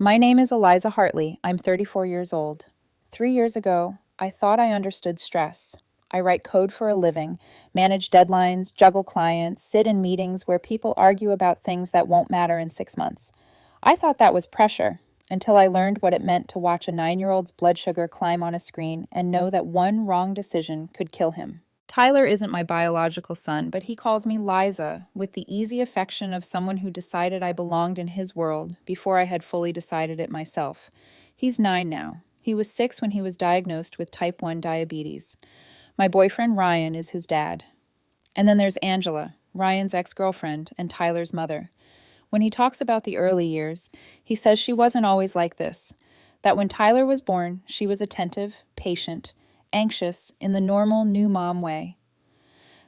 My name is Eliza Hartley. I'm 34 years old. 3 years ago, I thought I understood stress. I write code for a living, manage deadlines, juggle clients, sit in meetings where people argue about things that won't matter in 6 months. I thought that was pressure until I learned what it meant to watch a 9-year-old's blood sugar climb on a screen and know that one wrong decision could kill him. Tyler isn't my biological son, but he calls me Liza, with the easy affection of someone who decided I belonged in his world before I had fully decided it myself. He's 9 now. He was 6 when he was diagnosed with type 1 diabetes. My boyfriend Ryan is his dad. And then there's Angela, Ryan's ex-girlfriend and Tyler's mother. When he talks about the early years, he says she wasn't always like this. That when Tyler was born, she was attentive, patient, anxious in the normal new mom way.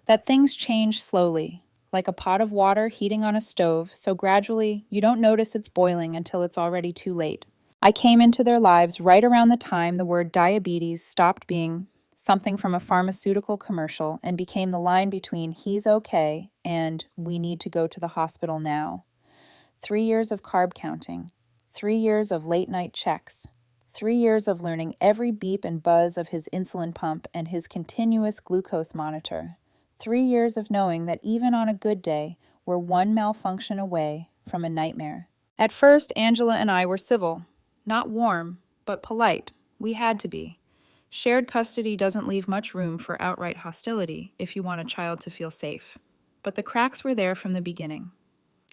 That things change slowly, like a pot of water heating on a stove, so gradually you don't notice it's boiling until it's already too late. I came into their lives right around the time the word diabetes stopped being something from a pharmaceutical commercial and became the line between he's okay and we need to go to the hospital now. 3 years of carb counting, 3 years of late night checks, 3 years of learning every beep and buzz of his insulin pump and his continuous glucose monitor, 3 years of knowing that even on a good day, we're one malfunction away from a nightmare. At first, Angela and I were civil, not warm, but polite. We had to be. Shared custody doesn't leave much room for outright hostility if you want a child to feel safe. But the cracks were there from the beginning.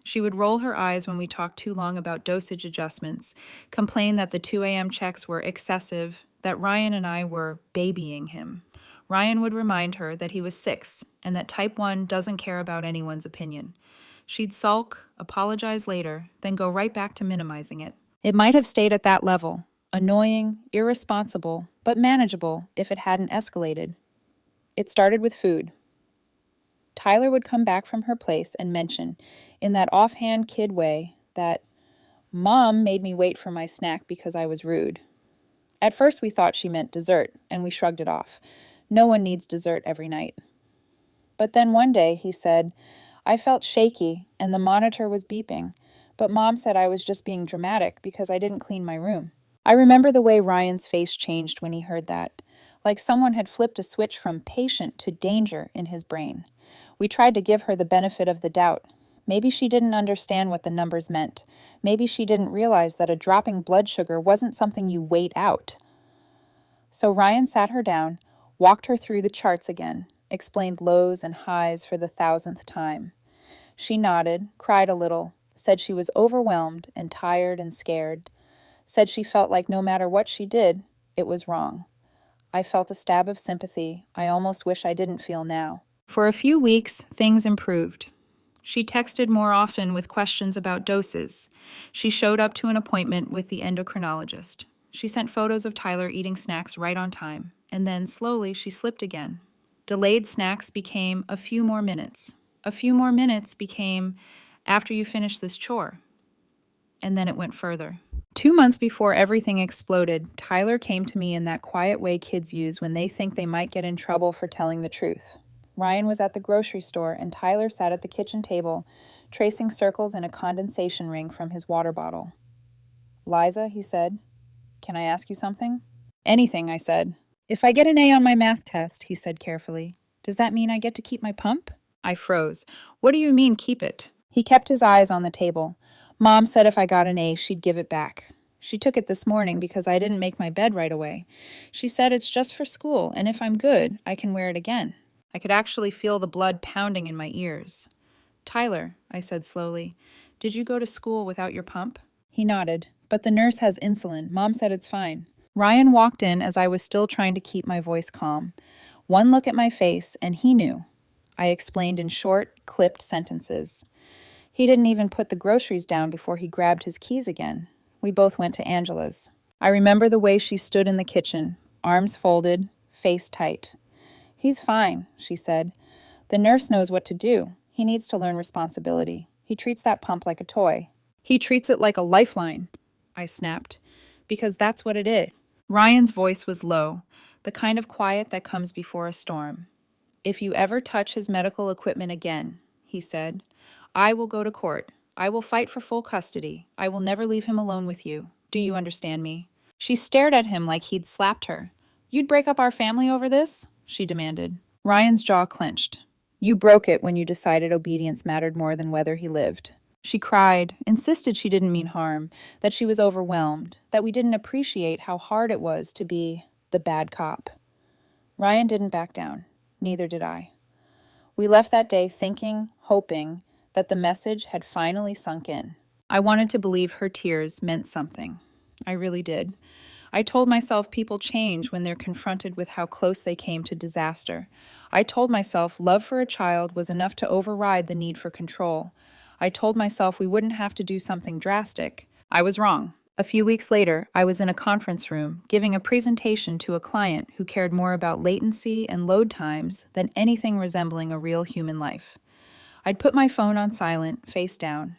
She would roll her eyes when we talked too long about dosage adjustments, complain that the 2 a.m. checks were excessive, that Ryan and I were babying him. Ryan would remind her that he was 6 and that type 1 doesn't care about anyone's opinion. She'd sulk, apologize later, then go right back to minimizing it. It might have stayed at that level, annoying, irresponsible, but manageable if it hadn't escalated. It started with food. Tyler would come back from her place and mention, in that offhand kid way, that Mom made me wait for my snack because I was rude. At first we thought she meant dessert, and we shrugged it off. No one needs dessert every night. But then one day he said, I felt shaky and the monitor was beeping, but Mom said I was just being dramatic because I didn't clean my room. I remember the way Ryan's face changed when he heard that, like someone had flipped a switch from patient to danger in his brain. We tried to give her the benefit of the doubt. Maybe she didn't understand what the numbers meant. Maybe she didn't realize that a dropping blood sugar wasn't something you wait out. So Ryan sat her down, walked her through the charts again, explained lows and highs for the 1,000th time. She nodded, cried a little, said she was overwhelmed and tired and scared, said she felt like no matter what she did, it was wrong. I felt a stab of sympathy I almost wish I didn't feel now. For a few weeks, things improved. She texted more often with questions about doses. She showed up to an appointment with the endocrinologist. She sent photos of Tyler eating snacks right on time, and then slowly she slipped again. Delayed snacks became a few more minutes. A few more minutes became after you finish this chore. And then it went further. 2 months before everything exploded, Tyler came to me in that quiet way kids use when they think they might get in trouble for telling the truth. Ryan was at the grocery store and Tyler sat at the kitchen table, tracing circles in a condensation ring from his water bottle. Liza, he said, can I ask you something? Anything, I said. If I get an A on my math test, he said carefully, does that mean I get to keep my pump? I froze. What do you mean, keep it? He kept his eyes on the table. Mom said if I got an A, she'd give it back. She took it this morning because I didn't make my bed right away. She said it's just for school, and if I'm good, I can wear it again. I could actually feel the blood pounding in my ears. Tyler, I said slowly, did you go to school without your pump? He nodded. But the nurse has insulin. Mom said it's fine. Ryan walked in as I was still trying to keep my voice calm. One look at my face, and he knew. I explained in short, clipped sentences. He didn't even put the groceries down before he grabbed his keys again. We both went to Angela's. I remember the way she stood in the kitchen, arms folded, face tight. He's fine, she said. The nurse knows what to do. He needs to learn responsibility. He treats that pump like a toy. He treats it like a lifeline, I snapped, because that's what it is. Ryan's voice was low, the kind of quiet that comes before a storm. If you ever touch his medical equipment again, he said, I will go to court. I will fight for full custody. I will never leave him alone with you. Do you understand me? She stared at him like he'd slapped her. You'd break up our family over this? She demanded. Ryan's jaw clenched. You broke it when you decided obedience mattered more than whether he lived. She cried, insisted she didn't mean harm, that she was overwhelmed, that we didn't appreciate how hard it was to be the bad cop. Ryan didn't back down. Neither did I. We left that day thinking, hoping, that the message had finally sunk in. I wanted to believe her tears meant something. I really did. I told myself people change when they're confronted with how close they came to disaster. I told myself love for a child was enough to override the need for control. I told myself we wouldn't have to do something drastic. I was wrong. A few weeks later, I was in a conference room giving a presentation to a client who cared more about latency and load times than anything resembling a real human life. I'd put my phone on silent, face down.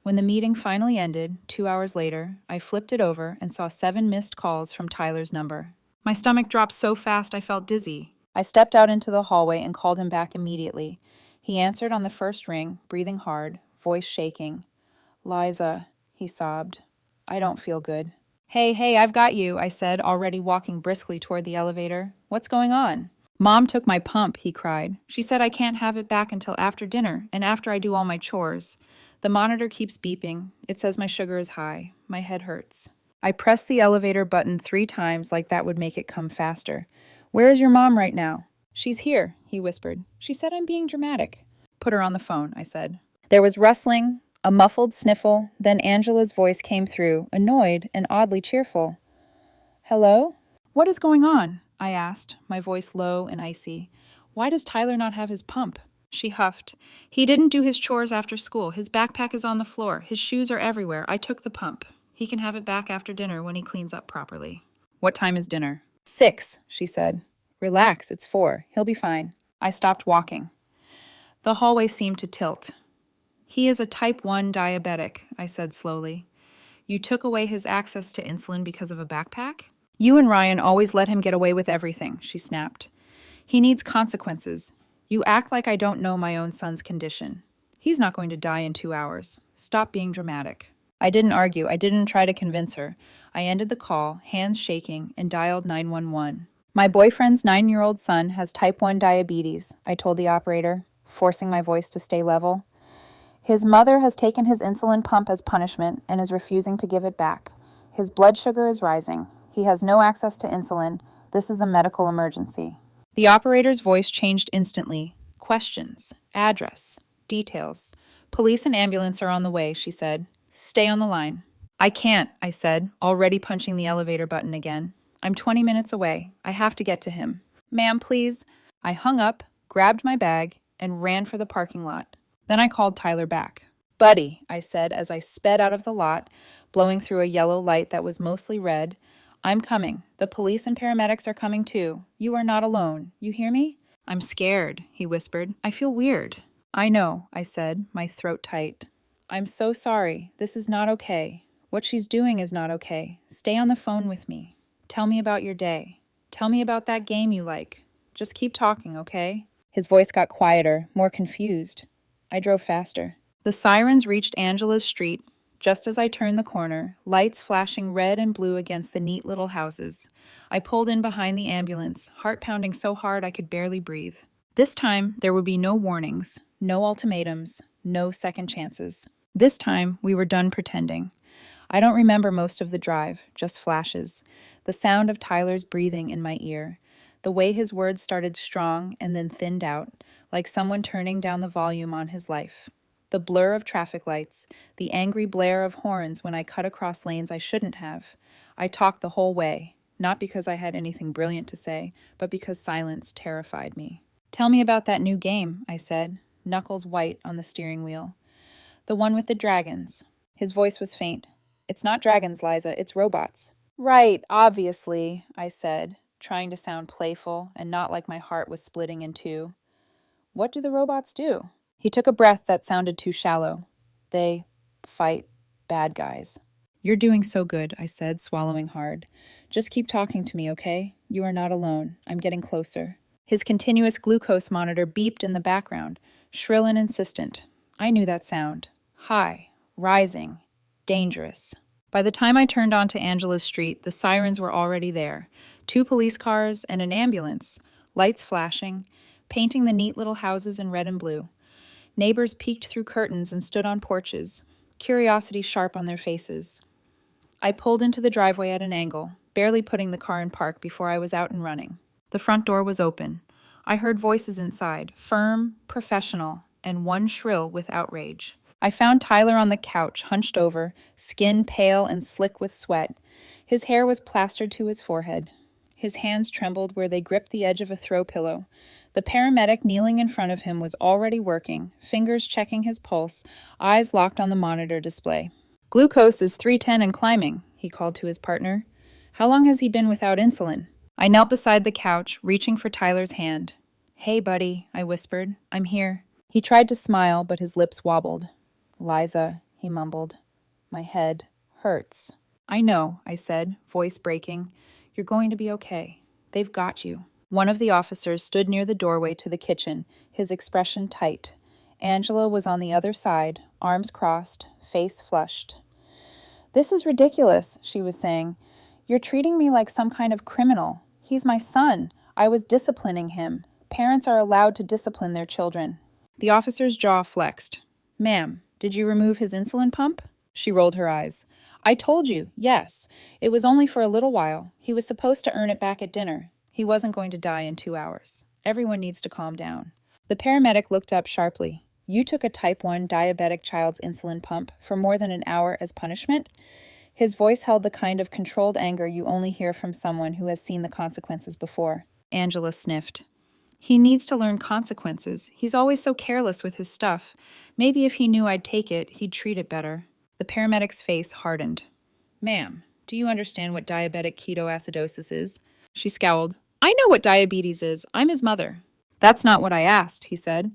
When the meeting finally ended, 2 hours later, I flipped it over and saw 7 missed calls from Tyler's number. My stomach dropped so fast I felt dizzy. I stepped out into the hallway and called him back immediately. He answered on the first ring, breathing hard, voice shaking. Liza, he sobbed. I don't feel good. Hey, I've got you, I said, already walking briskly toward the elevator. What's going on? Mom took my pump, he cried. She said I can't have it back until after dinner and after I do all my chores. The monitor keeps beeping. It says my sugar is high. My head hurts. I pressed the elevator button 3 times like that would make it come faster. Where is your mom right now? She's here, he whispered. She said I'm being dramatic. Put her on the phone, I said. There was rustling, a muffled sniffle, then Angela's voice came through, annoyed and oddly cheerful. Hello? What is going on? I asked, my voice low and icy. Why does Tyler not have his pump? She huffed. He didn't do his chores after school. His backpack is on the floor. His shoes are everywhere. I took the pump. He can have it back after dinner when he cleans up properly. What time is dinner? 6, she said. Relax, it's 4. He'll be fine. I stopped walking. The hallway seemed to tilt. He is a type 1 diabetic, I said slowly. You took away his access to insulin because of a backpack? You and Ryan always let him get away with everything, she snapped. He needs consequences. You act like I don't know my own son's condition. He's not going to die in 2 hours. Stop being dramatic. I didn't argue. I didn't try to convince her. I ended the call, hands shaking, and dialed 911. My boyfriend's 9-year-old son has type 1 diabetes, I told the operator, forcing my voice to stay level. His mother has taken his insulin pump as punishment and is refusing to give it back. His blood sugar is rising. He has no access to insulin. This is a medical emergency. The operator's voice changed instantly. Questions, address, details. Police and ambulance are on the way, she said. Stay on the line. I can't, I said, already punching the elevator button again. I'm 20 minutes away. I have to get to him. Ma'am, please. I hung up, grabbed my bag, and ran for the parking lot. Then I called Tyler back. Buddy, I said as I sped out of the lot, blowing through a yellow light that was mostly red. I'm coming. The police and paramedics are coming too. You are not alone. You hear me? I'm scared, he whispered. I feel weird. I know, I said, my throat tight. I'm so sorry. This is not okay. What she's doing is not okay. Stay on the phone with me. Tell me about your day. Tell me about that game you like. Just keep talking, okay? His voice got quieter, more confused. I drove faster. The sirens reached Angela's street. Just as I turned the corner, lights flashing red and blue against the neat little houses. I pulled in behind the ambulance, heart pounding so hard I could barely breathe. This time, there would be no warnings, no ultimatums, no second chances. This time, we were done pretending. I don't remember most of the drive, just flashes. The sound of Tyler's breathing in my ear. The way his words started strong and then thinned out, like someone turning down the volume on his life. The blur of traffic lights, the angry blare of horns when I cut across lanes I shouldn't have. I talked the whole way, not because I had anything brilliant to say, but because silence terrified me. Tell me about that new game, I said, knuckles white on the steering wheel. The one with the dragons. His voice was faint. It's not dragons, Liza, it's robots. Right, obviously, I said, trying to sound playful and not like my heart was splitting in two. What do the robots do? He took a breath that sounded too shallow. They fight bad guys. You're doing so good, I said, swallowing hard. Just keep talking to me, okay? You are not alone. I'm getting closer. His continuous glucose monitor beeped in the background, shrill and insistent. I knew that sound. High, rising, dangerous. By the time I turned onto Angela's street, the sirens were already there. 2 police cars and an ambulance, lights flashing, painting the neat little houses in red and blue. Neighbors peeked through curtains and stood on porches, curiosity sharp on their faces. I pulled into the driveway at an angle, barely putting the car in park before I was out and running. The front door was open. I heard voices inside, firm, professional, and one shrill with outrage. I found Tyler on the couch, hunched over, skin pale and slick with sweat. His hair was plastered to his forehead. His hands trembled where they gripped the edge of a throw pillow. The paramedic kneeling in front of him was already working, fingers checking his pulse, eyes locked on the monitor display. "Glucose is 310 and climbing," he called to his partner. "How long has he been without insulin?" I knelt beside the couch, reaching for Tyler's hand. "Hey, buddy," I whispered. "I'm here." He tried to smile, but his lips wobbled. "Liza," he mumbled. "My head hurts." "I know," I said, voice breaking. "You're going to be okay. They've got you." One of the officers stood near the doorway to the kitchen, his expression tight. Angela was on the other side, arms crossed, face flushed. "This is ridiculous," she was saying. "You're treating me like some kind of criminal. He's my son. I was disciplining him. Parents are allowed to discipline their children." The officer's jaw flexed. "Ma'am, did you remove his insulin pump?" She rolled her eyes. "I told you, yes. It was only for a little while. He was supposed to earn it back at dinner. He wasn't going to die in 2 hours. Everyone needs to calm down." The paramedic looked up sharply. "You took a type 1 diabetic child's insulin pump for more than an hour as punishment?" His voice held the kind of controlled anger you only hear from someone who has seen the consequences before. Angela sniffed. "He needs to learn consequences. He's always so careless with his stuff. Maybe if he knew I'd take it, he'd treat it better." The paramedic's face hardened. "Ma'am, do you understand what diabetic ketoacidosis is?" She scowled. "I know what diabetes is. I'm his mother." "That's not what I asked," he said.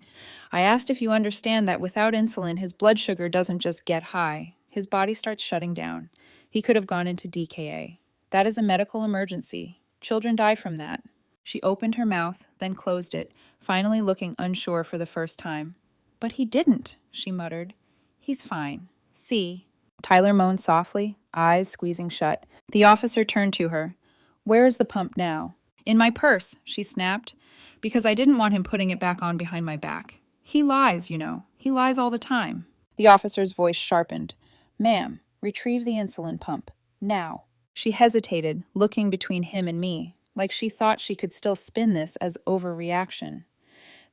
"I asked if you understand that without insulin, his blood sugar doesn't just get high. His body starts shutting down. He could have gone into DKA. That is a medical emergency. Children die from that." She opened her mouth, then closed it, finally looking unsure for the first time. "But he didn't," she muttered. "He's fine. See." Tyler moaned softly, eyes squeezing shut. The officer turned to her. "Where is the pump now?" "In my purse," she snapped, "because I didn't want him putting it back on behind my back. He lies, you know. He lies all the time." The officer's voice sharpened. "Ma'am, retrieve the insulin pump. Now." She hesitated, looking between him and me, like she thought she could still spin this as overreaction.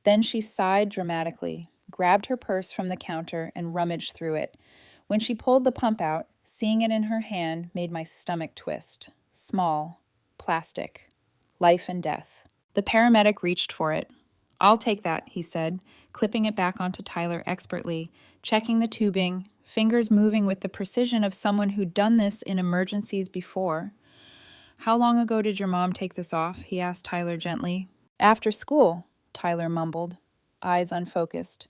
Then she sighed dramatically, grabbed her purse from the counter, and rummaged through it. When she pulled the pump out, seeing it in her hand made my stomach twist. Small, plastic, life and death. The paramedic reached for it. "I'll take that," he said, clipping it back onto Tyler expertly, checking the tubing, fingers moving with the precision of someone who'd done this in emergencies before. "How long ago did your mom take this off?" he asked Tyler gently. "After school," Tyler mumbled, eyes unfocused.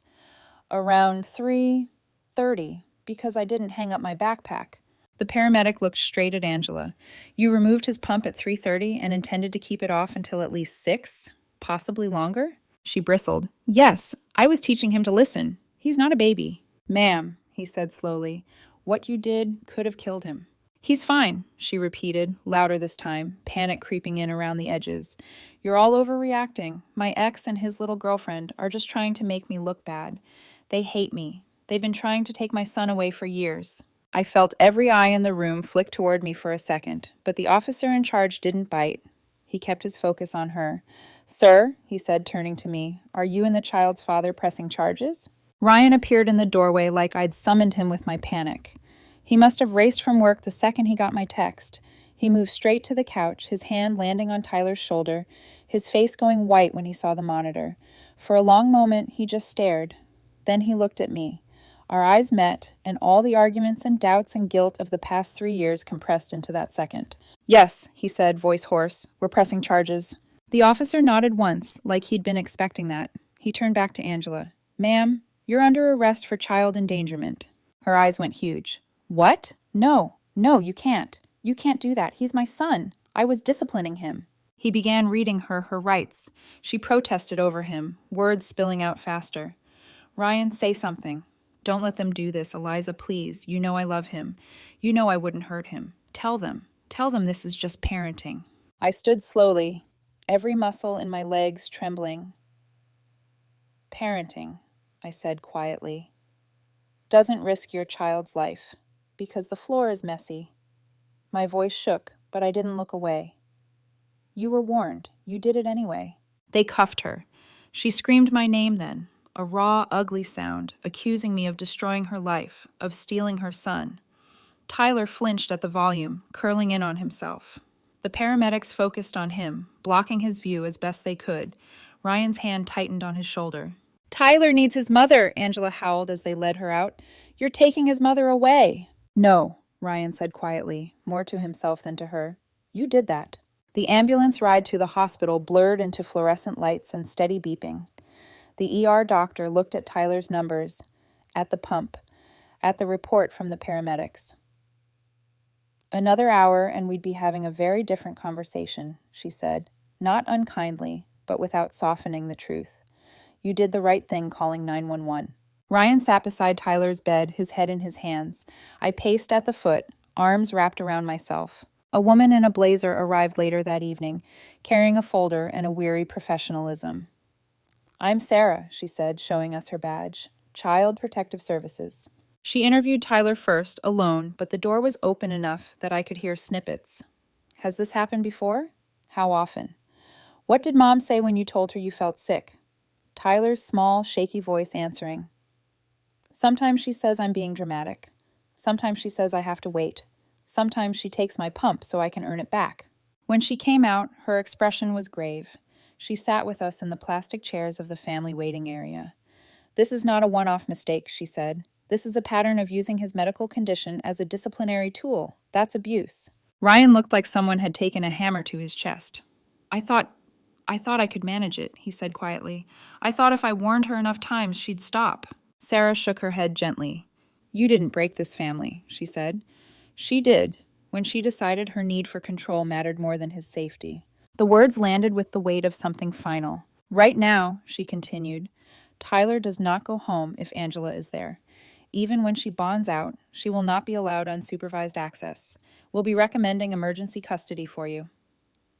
"Around 3:30, because I didn't hang up my backpack." The paramedic looked straight at Angela. "You removed his pump at 3:30 and intended to keep it off until at least 6? Possibly longer?" She bristled. "Yes, I was teaching him to listen. He's not a baby." "Ma'am," he said slowly, "what you did could have killed him." "He's fine," she repeated, louder this time, panic creeping in around the edges. "You're all overreacting. My ex and his little girlfriend are just trying to make me look bad. They hate me. They've been trying to take my son away for years." I felt every eye in the room flick toward me for a second, but the officer in charge didn't bite. He kept his focus on her. "Sir," he said, turning to me, "are you and the child's father pressing charges?" Ryan appeared in the doorway like I'd summoned him with my panic. He must have raced from work the second he got my text. He moved straight to the couch, his hand landing on Tyler's shoulder, his face going white when he saw the monitor. For a long moment, he just stared. Then he looked at me. Our eyes met, and all the arguments and doubts and guilt of the past 3 years compressed into that second. "Yes," he said, voice hoarse. "We're pressing charges." The officer nodded once, like he'd been expecting that. He turned back to Angela. "Ma'am, you're under arrest for child endangerment." Her eyes went huge. "What? No, you can't. You can't do that. He's my son. I was disciplining him." He began reading her rights. She protested over him, words spilling out faster. "Ryan, say something. Don't let them do this, Eliza, please. You know I love him. You know I wouldn't hurt him. Tell them. Tell them this is just parenting. I stood slowly, every muscle in my legs trembling. Parenting, I said quietly, doesn't risk your child's life, because the floor is messy. My voice shook, but I didn't look away. You were warned. You did it anyway. They cuffed her. She screamed my name then, a raw, ugly sound, accusing me of destroying her life, of stealing her son. Tyler flinched at the volume, curling in on himself. The paramedics focused on him, blocking his view as best they could. Ryan's hand tightened on his shoulder. Tyler needs his mother, Angela howled as they led her out. You're taking his mother away. No, Ryan said quietly, more to himself than to her. You did that. The ambulance ride to the hospital blurred into fluorescent lights and steady beeping. The ER doctor looked at Tyler's numbers, at the pump, at the report from the paramedics. Another hour and we'd be having a very different conversation, she said, not unkindly, but without softening the truth. You did the right thing calling 911. Ryan sat beside Tyler's bed, his head in his hands. I paced at the foot, arms wrapped around myself. A woman in a blazer arrived later that evening, carrying a folder and a weary professionalism. I'm Sarah, she said, showing us her badge. Child Protective Services. She interviewed Tyler first, alone, but the door was open enough that I could hear snippets. Has this happened before? How often? What did Mom say when you told her you felt sick? Tyler's small, shaky voice answering. Sometimes she says I'm being dramatic. Sometimes she says I have to wait. Sometimes she takes my pump so I can earn it back. When she came out, her expression was grave. She sat with us in the plastic chairs of the family waiting area. This is not a one-off mistake, she said. This is a pattern of using his medical condition as a disciplinary tool. That's abuse. Ryan looked like someone had taken a hammer to his chest. I thought I could manage it, he said quietly. I thought if I warned her enough times, she'd stop. Sarah shook her head gently. You didn't break this family, she said. She did, when she decided her need for control mattered more than his safety. The words landed with the weight of something final. Right now, she continued, Tyler does not go home if Angela is there. Even when she bonds out, she will not be allowed unsupervised access. We'll be recommending emergency custody for you.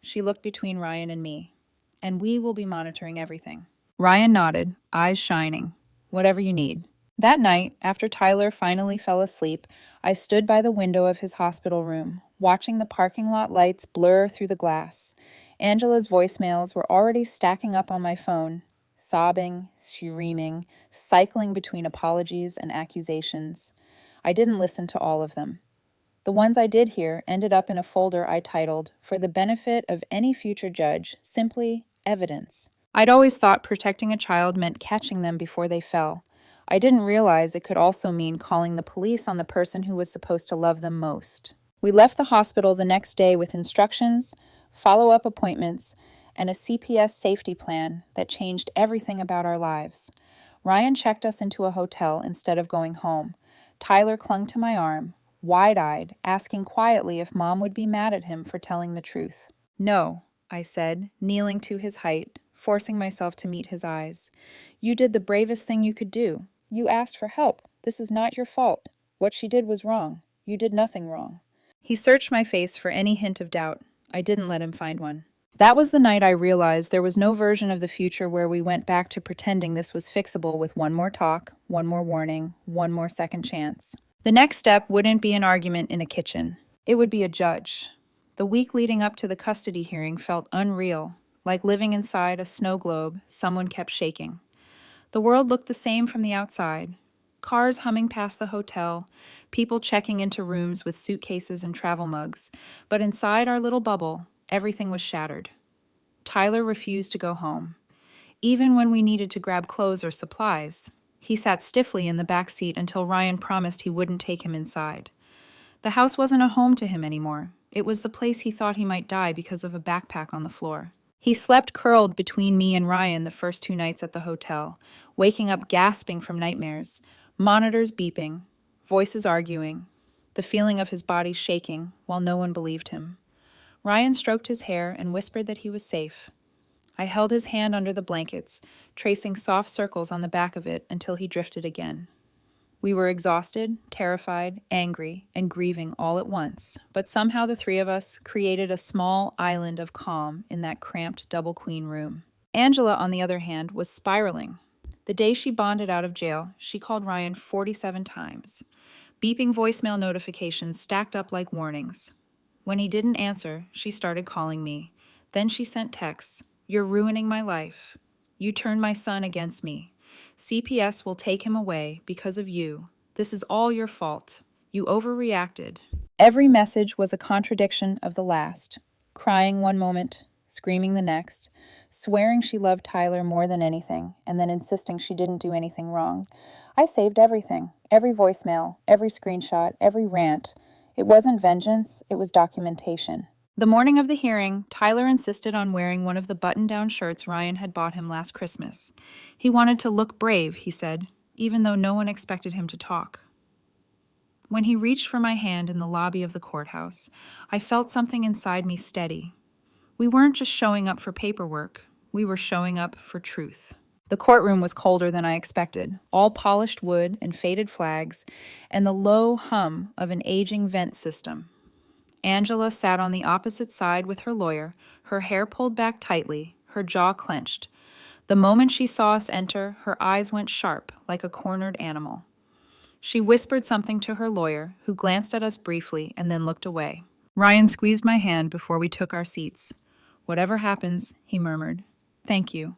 She looked between Ryan and me. And we will be monitoring everything. Ryan nodded, eyes shining. Whatever you need. That night, after Tyler finally fell asleep, I stood by the window of his hospital room, watching the parking lot lights blur through the glass. Angela's voicemails were already stacking up on my phone, sobbing, screaming, cycling between apologies and accusations. I didn't listen to all of them. The ones I did hear ended up in a folder I titled, for the benefit of any future judge, simply evidence. I'd always thought protecting a child meant catching them before they fell. I didn't realize it could also mean calling the police on the person who was supposed to love them most. We left the hospital the next day with instructions, follow-up appointments, and a CPS safety plan that changed everything about our lives. Ryan checked us into a hotel instead of going home. Tyler clung to my arm, wide-eyed, asking quietly if Mom would be mad at him for telling the truth. No, I said, kneeling to his height, forcing myself to meet his eyes. You did the bravest thing you could do. You asked for help. This is not your fault. What she did was wrong. You did nothing wrong. He searched my face for any hint of doubt. I didn't let him find one. That was the night I realized there was no version of the future where we went back to pretending this was fixable with one more talk, one more warning, one more second chance. The next step wouldn't be an argument in a kitchen. It would be a judge. The week leading up to the custody hearing felt unreal, like living inside a snow globe someone kept shaking. The world looked the same from the outside. Cars humming past the hotel, people checking into rooms with suitcases and travel mugs. But inside our little bubble, everything was shattered. Tyler refused to go home. Even when we needed to grab clothes or supplies, he sat stiffly in the back seat until Ryan promised he wouldn't take him inside. The house wasn't a home to him anymore. It was the place he thought he might die because of a backpack on the floor. He slept curled between me and Ryan the first 2 nights at the hotel, waking up gasping from nightmares, monitors beeping, voices arguing, the feeling of his body shaking while no one believed him. Ryan stroked his hair and whispered that he was safe. I held his hand under the blankets, tracing soft circles on the back of it until he drifted again. We were exhausted, terrified, angry, and grieving all at once, but somehow the three of us created a small island of calm in that cramped double queen room. Angela, on the other hand, was spiraling. The day she bonded out of jail, she called Ryan 47 times. Beeping voicemail notifications stacked up like warnings. When he didn't answer, she started calling me. Then she sent texts. "You're ruining my life. You turned my son against me. CPS will take him away because of you. This is all your fault. You overreacted." Every message was a contradiction of the last. Crying one moment, screaming the next, swearing she loved Tyler more than anything, and then insisting she didn't do anything wrong. I saved everything, every voicemail, every screenshot, every rant. It wasn't vengeance, it was documentation. The morning of the hearing, Tyler insisted on wearing one of the button-down shirts Ryan had bought him last Christmas. He wanted to look brave, he said, even though no one expected him to talk. When he reached for my hand in the lobby of the courthouse, I felt something inside me steady. We weren't just showing up for paperwork, we were showing up for truth. The courtroom was colder than I expected, all polished wood and faded flags, and the low hum of an aging vent system. Angela sat on the opposite side with her lawyer, her hair pulled back tightly, her jaw clenched. The moment she saw us enter, her eyes went sharp, like a cornered animal. She whispered something to her lawyer, who glanced at us briefly and then looked away. Ryan squeezed my hand before we took our seats. "Whatever happens," he murmured, "thank you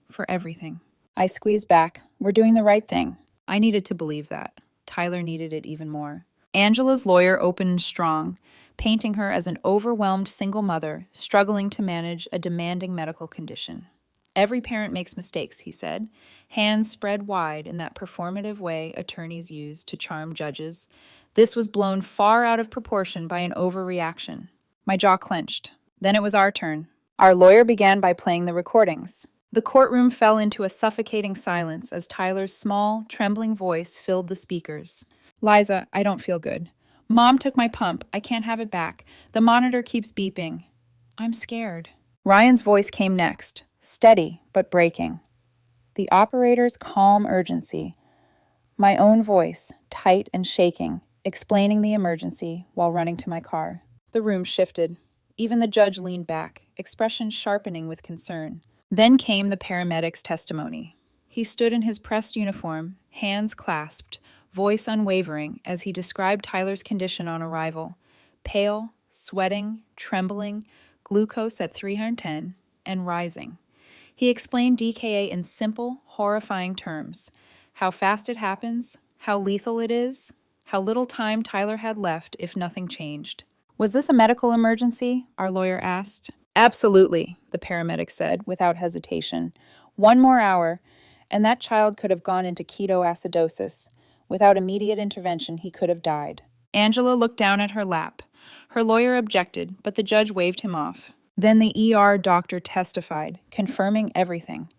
for everything." I squeezed back. We're doing the right thing. I needed to believe that. Tyler needed it even more. Angela's lawyer opened strong, painting her as an overwhelmed single mother struggling to manage a demanding medical condition. "Every parent makes mistakes," he said, hands spread wide in that performative way attorneys use to charm judges. This was blown far out of proportion by an overreaction. My jaw clenched. Then it was our turn. Our lawyer began by playing the recordings. The courtroom fell into a suffocating silence as Tyler's small, trembling voice filled the speakers. "Liza, I don't feel good. Mom took my pump. I can't have it back. The monitor keeps beeping. I'm scared." Ryan's voice came next, steady but breaking. The operator's calm urgency. My own voice, tight and shaking, explaining the emergency while running to my car. The room shifted. Even the judge leaned back, expression sharpening with concern. Then came the paramedic's testimony. He stood in his pressed uniform, hands clasped, voice unwavering, as he described Tyler's condition on arrival. Pale, sweating, trembling, glucose at 310, and rising. He explained DKA in simple, horrifying terms. How fast it happens, how lethal it is, how little time Tyler had left if nothing changed. "Was this a medical emergency?" our lawyer asked. "Absolutely," the paramedic said, without hesitation. "One more hour, and that child could have gone into ketoacidosis. Without immediate intervention, he could have died." Angela looked down at her lap. Her lawyer objected, but the judge waved him off. Then the ER doctor testified, confirming everything.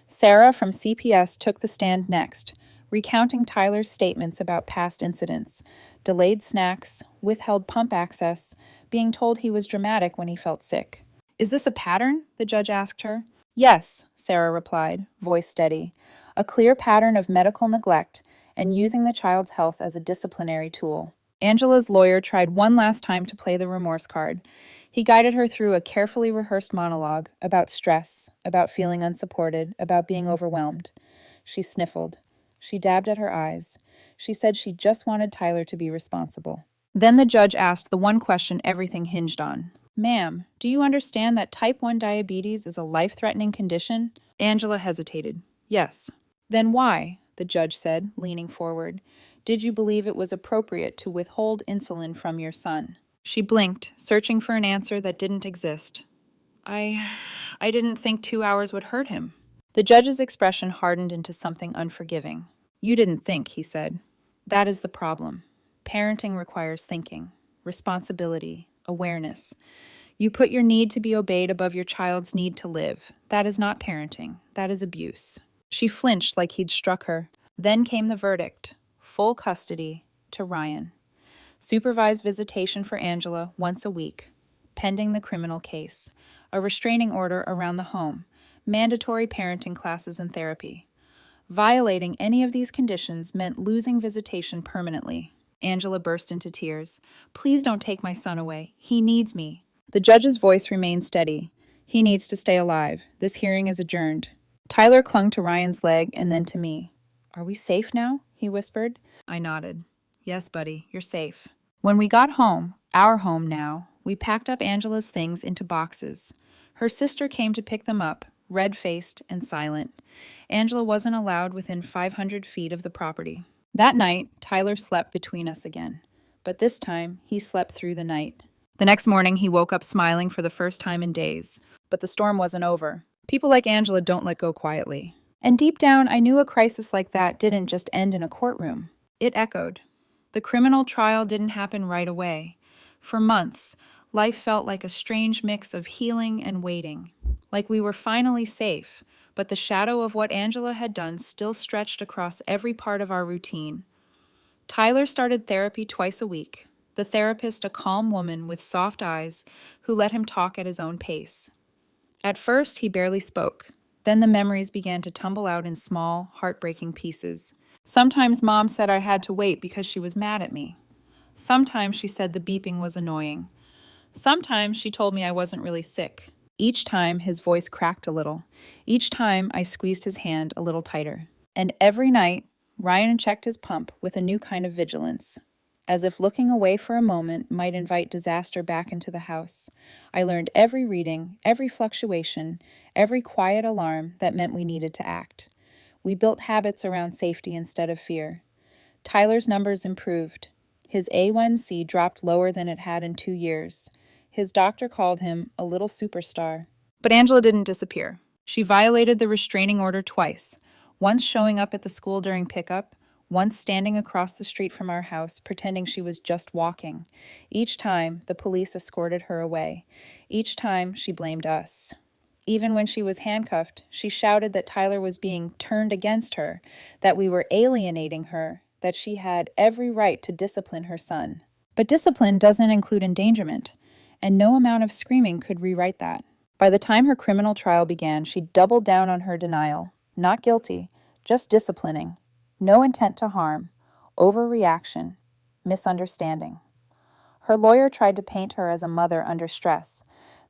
Sarah from CPS took the stand next, recounting Tyler's statements about past incidents, delayed snacks, withheld pump access, being told he was dramatic when he felt sick. "Is this a pattern?" the judge asked her. "Yes," Sarah replied, voice steady. "A clear pattern of medical neglect and using the child's health as a disciplinary tool." Angela's lawyer tried one last time to play the remorse card. He guided her through a carefully rehearsed monologue about stress, about feeling unsupported, about being overwhelmed. She sniffled. She dabbed at her eyes. She said she just wanted Tyler to be responsible. Then the judge asked the one question everything hinged on. "Ma'am, do you understand that type 1 diabetes is a life-threatening condition?" Angela hesitated. "Yes." "Then why," the judge said, leaning forward, "did you believe it was appropriate to withhold insulin from your son?" She blinked, searching for an answer that didn't exist. I didn't think 2 hours would hurt him." The judge's expression hardened into something unforgiving. "You didn't think," he said. "That is the problem. Parenting requires thinking, responsibility, awareness. You put your need to be obeyed above your child's need to live. That is not parenting. That is abuse." She flinched like he'd struck her. Then came the verdict. Full custody to Ryan. Supervised visitation for Angela once a week, pending the criminal case. A restraining order around the home. Mandatory parenting classes and therapy. Violating any of these conditions meant losing visitation permanently. Angela burst into tears. Please don't take my son away. He needs me. The judge's voice remained steady. He needs to stay alive. This hearing is adjourned. Tyler clung to Ryan's leg and then to me. Are we safe now? He whispered. I nodded. Yes, buddy, you're safe. When we got home, our home now, we packed up Angela's things into boxes. Her sister came to pick them up, red-faced and silent. Angela wasn't allowed within 500 feet of the property. That night, Tyler slept between us again. But this time, he slept through the night. The next morning, he woke up smiling for the first time in days. But the storm wasn't over. People like Angela don't let go quietly. And deep down, I knew a crisis like that didn't just end in a courtroom. It echoed. The criminal trial didn't happen right away. For months, life felt like a strange mix of healing and waiting. Like we were finally safe, but the shadow of what Angela had done still stretched across every part of our routine. Tyler started therapy twice a week. The therapist, a calm woman with soft eyes, who let him talk at his own pace. At first, he barely spoke. Then the memories began to tumble out in small, heartbreaking pieces. Sometimes Mom said I had to wait because she was mad at me. Sometimes she said the beeping was annoying. Sometimes she told me I wasn't really sick. Each time, his voice cracked a little. Each time, I squeezed his hand a little tighter. And every night, Ryan checked his pump with a new kind of vigilance. As if looking away for a moment might invite disaster back into the house. I learned every reading, every fluctuation, every quiet alarm that meant we needed to act. We built habits around safety instead of fear. Tyler's numbers improved. His A1C dropped lower than it had in 2 years. His doctor called him a little superstar. But Angela didn't disappear. She violated the restraining order twice, once showing up at the school during pickup, once standing across the street from our house, pretending she was just walking. Each time, the police escorted her away. Each time, she blamed us. Even when she was handcuffed, she shouted that Tyler was being turned against her, that we were alienating her, that she had every right to discipline her son. But discipline doesn't include endangerment, and no amount of screaming could rewrite that. By the time her criminal trial began, she doubled down on her denial. Not guilty, just disciplining. No intent to harm, overreaction, misunderstanding. Her lawyer tried to paint her as a mother under stress.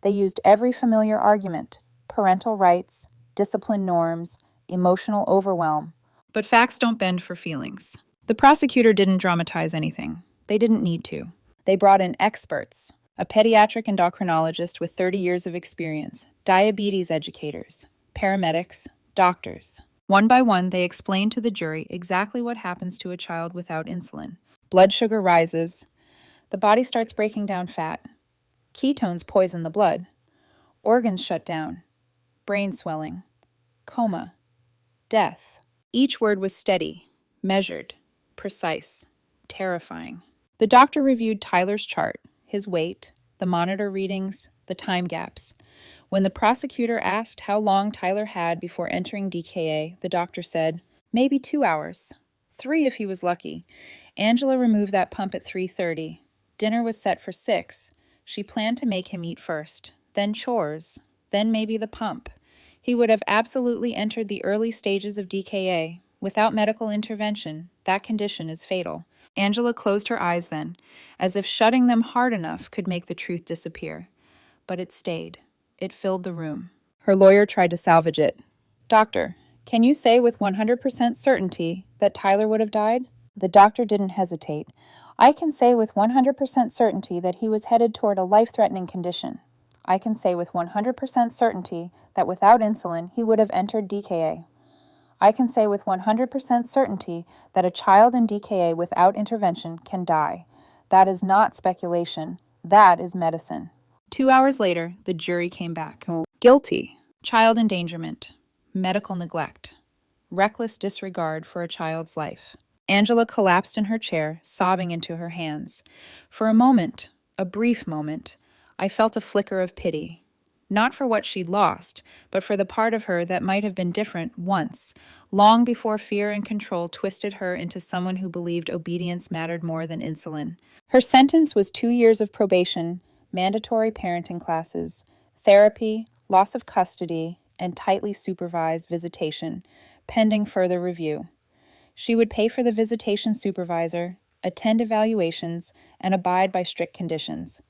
They used every familiar argument: parental rights, discipline norms, emotional overwhelm. But facts don't bend for feelings. The prosecutor didn't dramatize anything. They didn't need to. They brought in experts, a pediatric endocrinologist with 30 years of experience, diabetes educators, paramedics, doctors. One by one, they explained to the jury exactly what happens to a child without insulin. Blood sugar rises. The body starts breaking down fat. Ketones poison the blood. Organs shut down. Brain swelling. Coma. Death. Each word was steady, measured, precise, terrifying. The doctor reviewed Tyler's chart, his weight, the monitor readings, the time gaps. When the prosecutor asked how long Tyler had before entering DKA, the doctor said, maybe 2 hours. 3 if he was lucky. Angela removed that pump at 3:30. Dinner was set for 6. She planned to make him eat first, then chores, then maybe the pump. He would have absolutely entered the early stages of DKA. Without medical intervention, that condition is fatal. Angela closed her eyes then, as if shutting them hard enough could make the truth disappear. But it stayed. It filled the room. Her lawyer tried to salvage it. Doctor, can you say with 100% certainty that Tyler would have died? The doctor didn't hesitate. I can say with 100% certainty that he was headed toward a life-threatening condition. I can say with 100% certainty that without insulin, he would have entered DKA. I can say with 100% certainty that a child in DKA without intervention can die. That is not speculation. That is medicine. 2 hours later, the jury came back. Guilty. Child endangerment. Medical neglect. Reckless disregard for a child's life. Angela collapsed in her chair, sobbing into her hands. For a moment, a brief moment, I felt a flicker of pity. Not for what she'd lost, but for the part of her that might have been different once, long before fear and control twisted her into someone who believed obedience mattered more than insulin. Her sentence was 2 years of probation, mandatory parenting classes, therapy, loss of custody, and tightly supervised visitation, pending further review. She would pay for the visitation supervisor, attend evaluations, and abide by strict conditions.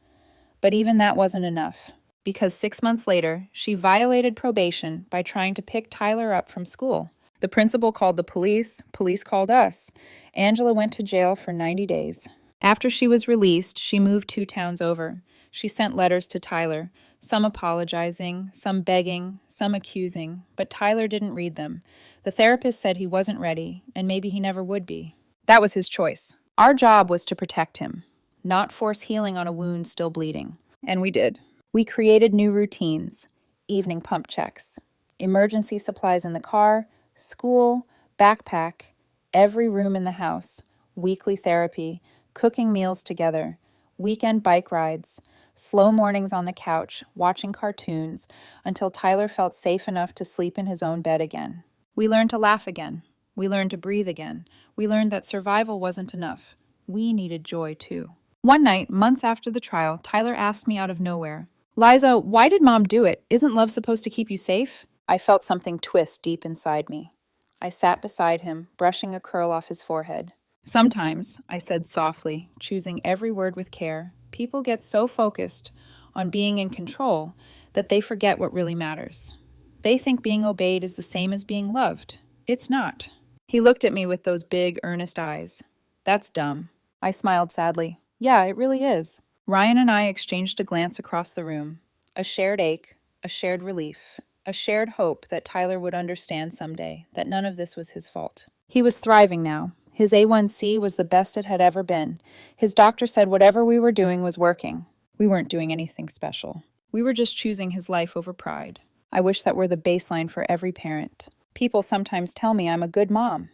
But even that wasn't enough, because 6 months later, she violated probation by trying to pick Tyler up from school. The principal called the police called us. Angela went to jail for 90 days. After she was released, she moved 2 towns over. She sent letters to Tyler, some apologizing, some begging, some accusing, but Tyler didn't read them. The therapist said he wasn't ready, and maybe he never would be. That was his choice. Our job was to protect him, not force healing on a wound still bleeding. And we did. We created new routines, evening pump checks, emergency supplies in the car, school, backpack, every room in the house, weekly therapy, cooking meals together, weekend bike rides, slow mornings on the couch, watching cartoons, until Tyler felt safe enough to sleep in his own bed again. We learned to laugh again. We learned to breathe again. We learned that survival wasn't enough. We needed joy, too. One night, months after the trial, Tyler asked me out of nowhere, "Liza, why did Mom do it? Isn't love supposed to keep you safe?" I felt something twist deep inside me. I sat beside him, brushing a curl off his forehead. "Sometimes," I said softly, choosing every word with care, "people get so focused on being in control that they forget what really matters. They think being obeyed is the same as being loved. It's not." He looked at me with those big, earnest eyes. "That's dumb." I smiled sadly. "Yeah, it really is." Ryan and I exchanged a glance across the room. A shared ache, a shared relief, a shared hope that Tyler would understand someday that none of this was his fault. He was thriving now. His A1C was the best it had ever been. His doctor said whatever we were doing was working. We weren't doing anything special. We were just choosing his life over pride. I wish that were the baseline for every parent. People sometimes tell me I'm a good mom,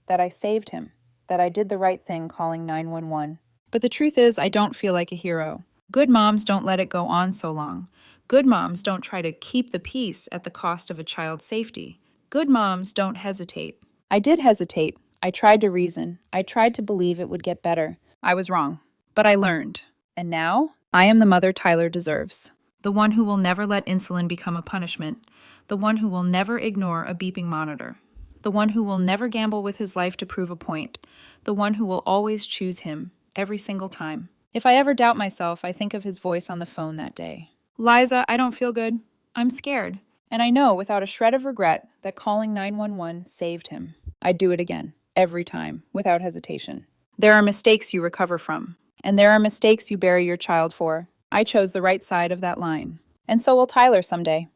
that I saved him, that I did the right thing calling 911. But the truth is, I don't feel like a hero. Good moms don't let it go on so long. Good moms don't try to keep the peace at the cost of a child's safety. Good moms don't hesitate. I did hesitate. I tried to reason. I tried to believe it would get better. I was wrong. But I learned. And now, I am the mother Tyler deserves. The one who will never let insulin become a punishment. The one who will never ignore a beeping monitor. The one who will never gamble with his life to prove a point. The one who will always choose him, every single time. If I ever doubt myself, I think of his voice on the phone that day. "Liza, I don't feel good. I'm scared." And I know without a shred of regret that calling 911 saved him. I'd do it again, every time, without hesitation. There are mistakes you recover from, and there are mistakes you bury your child for. I chose the right side of that line. And so will Tyler someday.